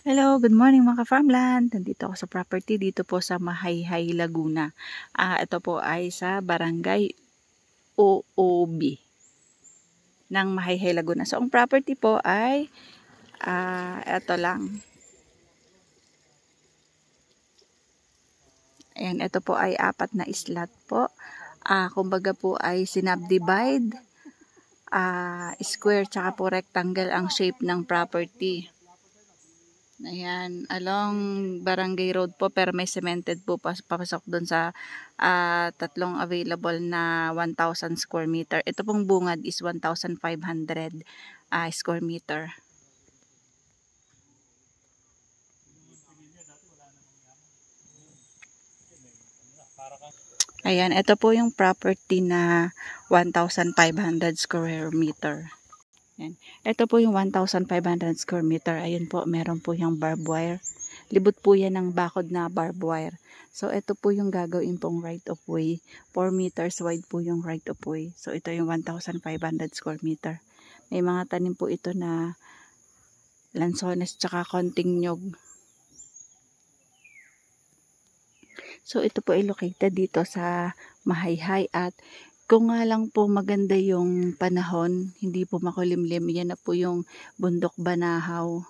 Hello, good morning mga ka-farmland. Nandito ako sa property dito po sa Mahayhay, Laguna. Ito po ay sa Barangay OOB ng Mahayhay, Laguna. So, ang property po ay ito lang. Ayan, ito po ay 4 na slot po. Kumbaga po ay sinubdivide, square tsaka po rectangle ang shape ng property. Ayan, along Barangay Road po, pero may cemented po papasok doon sa tatlong available na 1,000 square meter. Ito pong bungad is 1,500 square meter. Ayan, ito po yung property na 1,500 square meter. Ayan. Ito po yung 1,500 square meter. Ayun po, meron po yung barbed wire. Libot po yan ng bakod na barbed wire. So, ito po yung gagawin pong right of way. 4 meters wide po yung right of way. So, ito yung 1,500 square meter. May mga tanim po ito na lansones tsaka konting nyog. So, ito po ay located dito sa Mahayhay at kung nga lang po maganda yung panahon, hindi po makulimlim, yan na po yung Bundok Banahaw.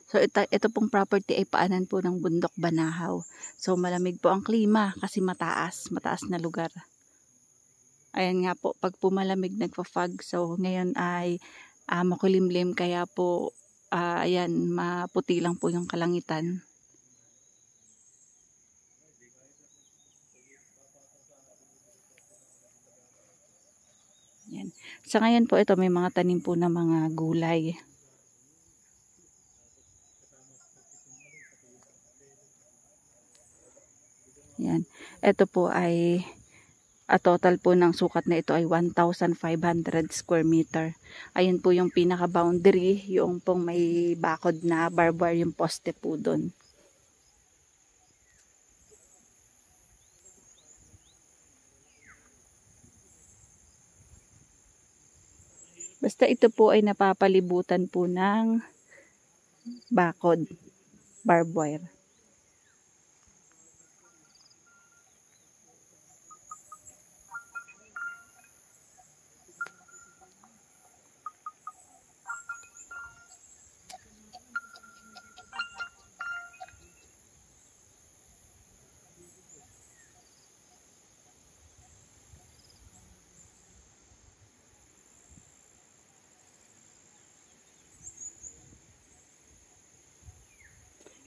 So ito pong property ay paanan po ng Bundok Banahaw. So malamig po ang klima kasi mataas na lugar. Ayan nga po, pag pumalamig nagpa-fog. So ngayon ay makulimlim kaya po ayan, maputi lang po yung kalangitan. Yan. Sa ngayon po ito may mga tanim po na mga gulay. Yan. Ito po ay total po ng sukat na ito ay 1,500 square meter. Ayun po yung pinaka boundary, yung pong may bakod na barbed wire yung poste po doon. Basta ito po ay napapalibutan po ng bakod, barbed wire.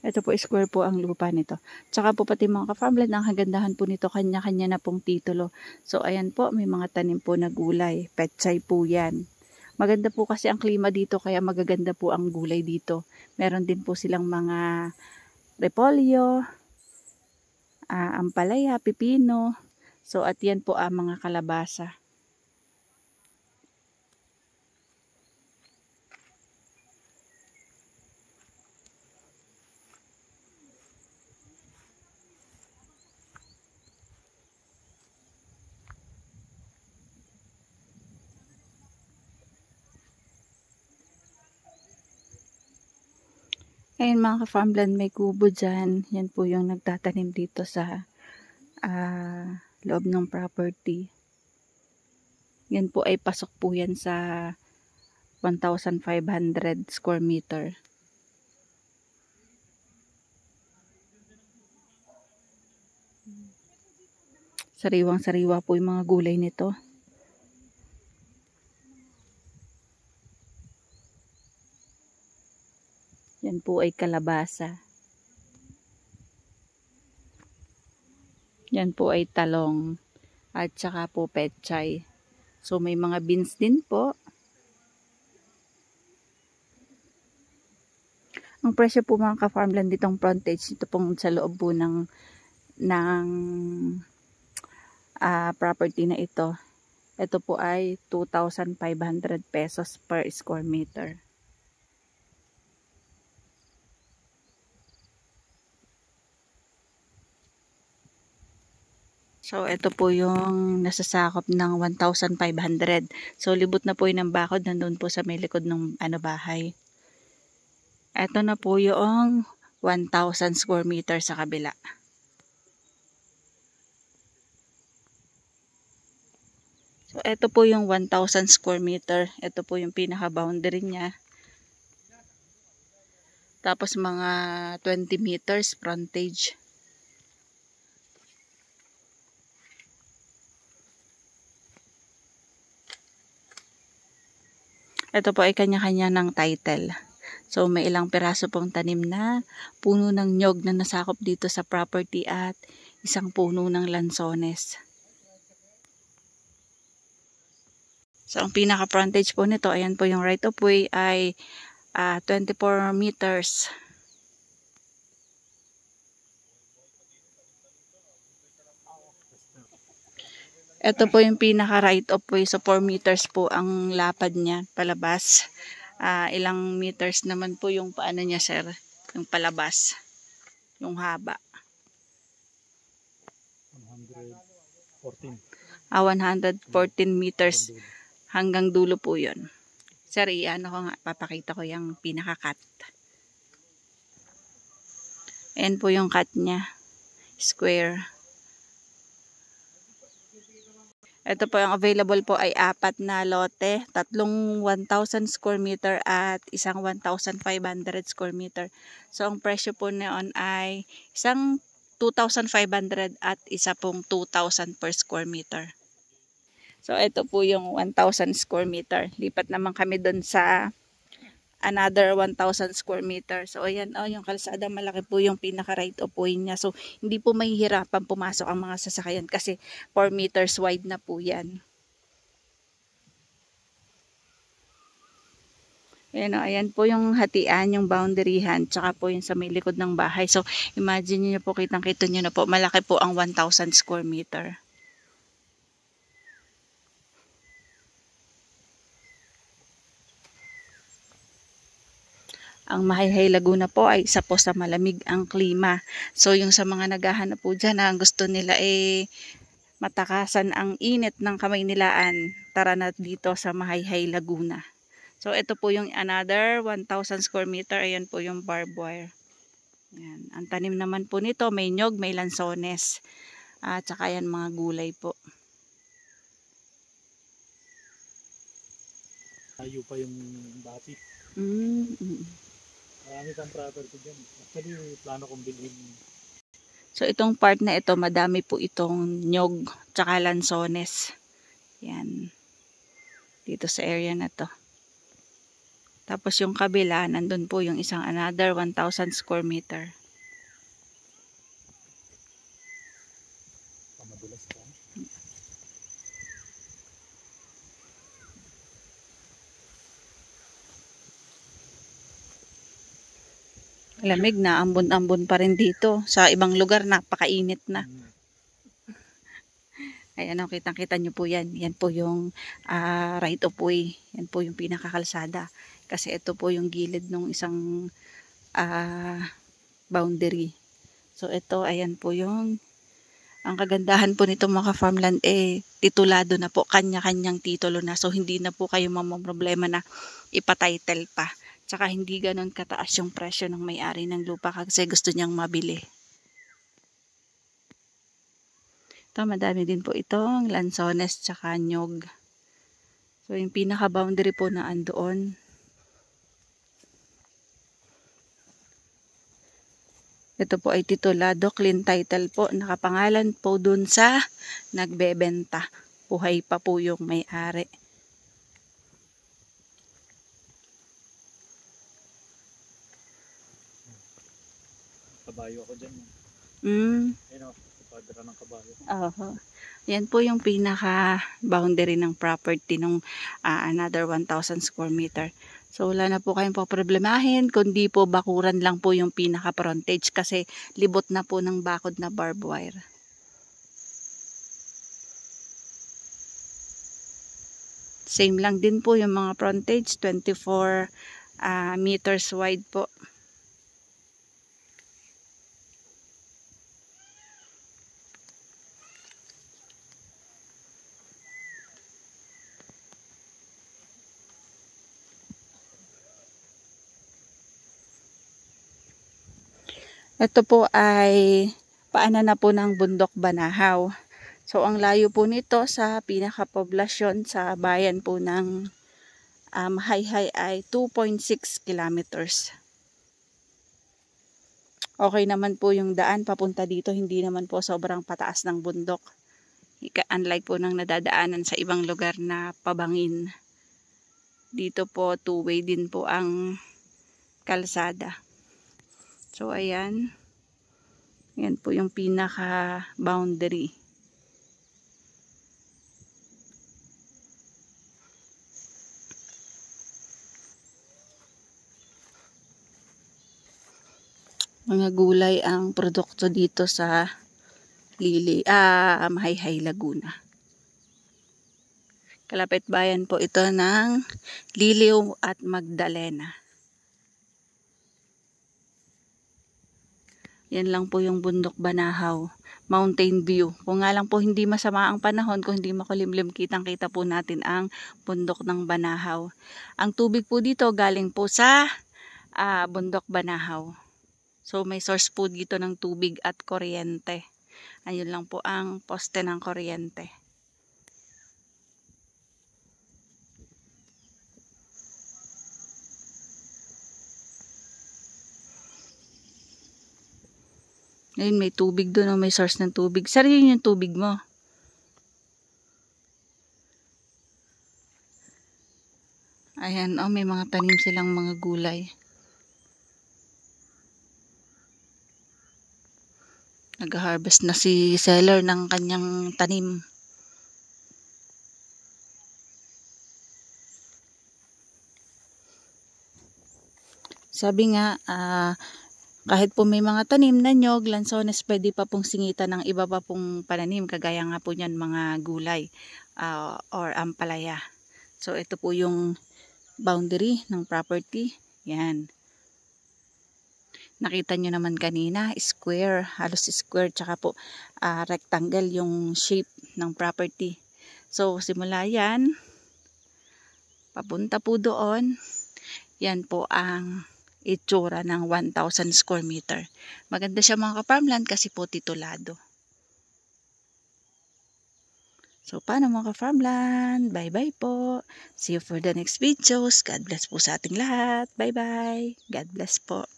Ito po, square po ang lupa nito. Tsaka po pati mga ka-farmland, ang kagandahan po nito, kanya-kanya na pong titulo. So, ayan po, may mga tanim po na gulay. Pechay po yan. Maganda po kasi ang klima dito, kaya magaganda po ang gulay dito. Meron din po silang mga repolyo, ampalaya, pipino. So, at yan po ang mga kalabasa. Ayun mga ka-farmland, may kubo dyan. Yan po yung nagtatanim dito sa loob ng property. Yan po ay pasok po yan sa 1,500 square meter. Sariwang-sariwa po yung mga gulay nito. Yan po ay kalabasa. Yan po ay talong. At saka po pechay. So may mga beans din po. Ang presyo po mga ka-farmland ditong frontage, ito pong sa loob po ng property na ito. Ito po ay 2,500 pesos per square meter. So, ito po yung nasasakop ng 1,500. So, libot na po yun ng bakod. Nandun po sa may likod ng bahay. Ito na po yung 1,000 square meter sa kabila. So, ito po yung 1,000 square meter. Ito po yung pinaka-boundary niya. Tapos mga 20 meters frontage. Ito po ay kanya-kanya ng title. So, may ilang piraso pong tanim na puno ng nyog na nasakop dito sa property at isang puno ng lansones. So, ang pinaka-frontage po nito, ayan po yung right of way ay 24 meters. Ito po yung pinaka right of way. So 4 meters po ang lapad niya palabas. Ilang meters naman po yung paano niya, sir? Yung palabas. Yung haba. 114. 114 meters hanggang dulo po yun. Sir, iano ko nga, papakita ko yung pinaka-cut. Ayan po yung cut niya. Square. Ito po yung available po ay 4 na lote, tatlong 1,000 square meter at isang 1,500 square meter. So ang presyo po noon ay isang 2,500 at isa pong 2,000 per square meter. So ito po yung 1,000 square meter. Lipat naman kami doon sa another 1,000 square meter. So ayan, yung kalsada, malaki po yung pinaka right of way niya. So hindi po mahihirapan pumasok ang mga sasakyan kasi 4 meters wide na po yan. Ayan po yung hatian, yung boundaryhan, tsaka po yung sa may likod ng bahay. So imagine niyo po, kitang-kita niyo na po, malaki po ang 1,000 square meter. Ang Mahayhay Laguna po ay isa po sa malamig ang klima. So yung sa mga naghahanap po dyan na gusto nila matakasan ang init ng Kamaynilaan, tara na dito sa Mahayhay Laguna. So ito po yung another 1,000 square meter. Ayan po yung barbed wire. Ayan. Ang tanim naman po nito, may nyog, may lansones. At saka yan mga gulay po. Tayo pa yung dati. Marami kang property dyan. Actually, plano kong bilhin. So itong part na ito, madami po itong nyog tsaka lansones. Yan. Dito sa area na to. Tapos yung kabila, nandun po yung isang another 1,000 square meter. Pamadulas pa. Lamig na, ambon-ambon pa rin dito. Sa ibang lugar, napakainit na. Ayan, kitang-kita nyo po yan. Yan po yung right of way. Yan po yung pinakakalsada. Kasi ito po yung gilid ng isang boundary. So ito, ayan po yung ang kagandahan po nito mga farmland titulado na po, kanya-kanyang titulo na. So hindi na po kayo mamamroblema na ipatitle pa. Tsaka hindi ganun kataas yung presyo ng may-ari ng lupa kasi gusto niyang mabili. Ito, madami din po itong lansones tsaka nyog. So yung pinaka-boundary po na andoon. Ito po ay titulado, clean title po. Nakapangalan po dun sa nagbebenta. Buhay pa po yung may-ari. Kabayo ako dyan. Ayun o, padra ng kabayo. Yan po yung pinaka-boundary ng property ng another 1,000 square meter. So wala na po kayong poproblemahin, kundi po bakuran lang po yung pinaka-frontage kasi libot na po ng bakod na barbed wire. Same lang din po yung mga frontage, 24 meters wide po. Ito po ay paanan na po ng Bundok Banahaw. So ang layo po nito sa pinakapoblasyon sa bayan po ng Mahayhay ay 2.6 kilometers. Okay naman po yung daan papunta dito, hindi naman po sobrang pataas ng bundok. Unlike po ng nadadaanan sa ibang lugar na pabangin. Dito po two-way din po ang kalsada. So ayan. Yan po yung pinaka boundary. Mga gulay ang produkto dito sa Mahayhay, Laguna. Kalapit bayan po ito ng Liliw at Magdalena. Yan lang po yung Bundok Banahaw, mountain view. Kung nga lang po hindi masama ang panahon, kung hindi makulimlim, kitang-kita po natin ang Bundok ng Banahaw. Ang tubig po dito galing po sa Bundok Banahaw. So may source po dito ng tubig at kuryente. Ayun lang po ang poste ng kuryente. Ayun, may tubig doon, may source ng tubig. Saan yun yung tubig mo? Ayan, may mga tanim silang mga gulay. Nag-harvest na si seller ng kanyang tanim. Sabi nga, kahit po may mga tanim na nyog, lansones, pwede pa pong singitan ng iba pa pong pananim. Kagaya nga po niyan mga gulay or ampalaya. So ito po yung boundary ng property. Yan. Nakita nyo naman kanina, square, halos square, tsaka po rectangle yung shape ng property. So simula yan, papunta po doon, yan po ang itsura ng 1,000 square meter. Maganda siya mga ka-farmland kasi po titulado. So paano mga ka-farmland? Bye-bye po. See you for the next videos. God bless po sa ating lahat. Bye-bye. God bless po.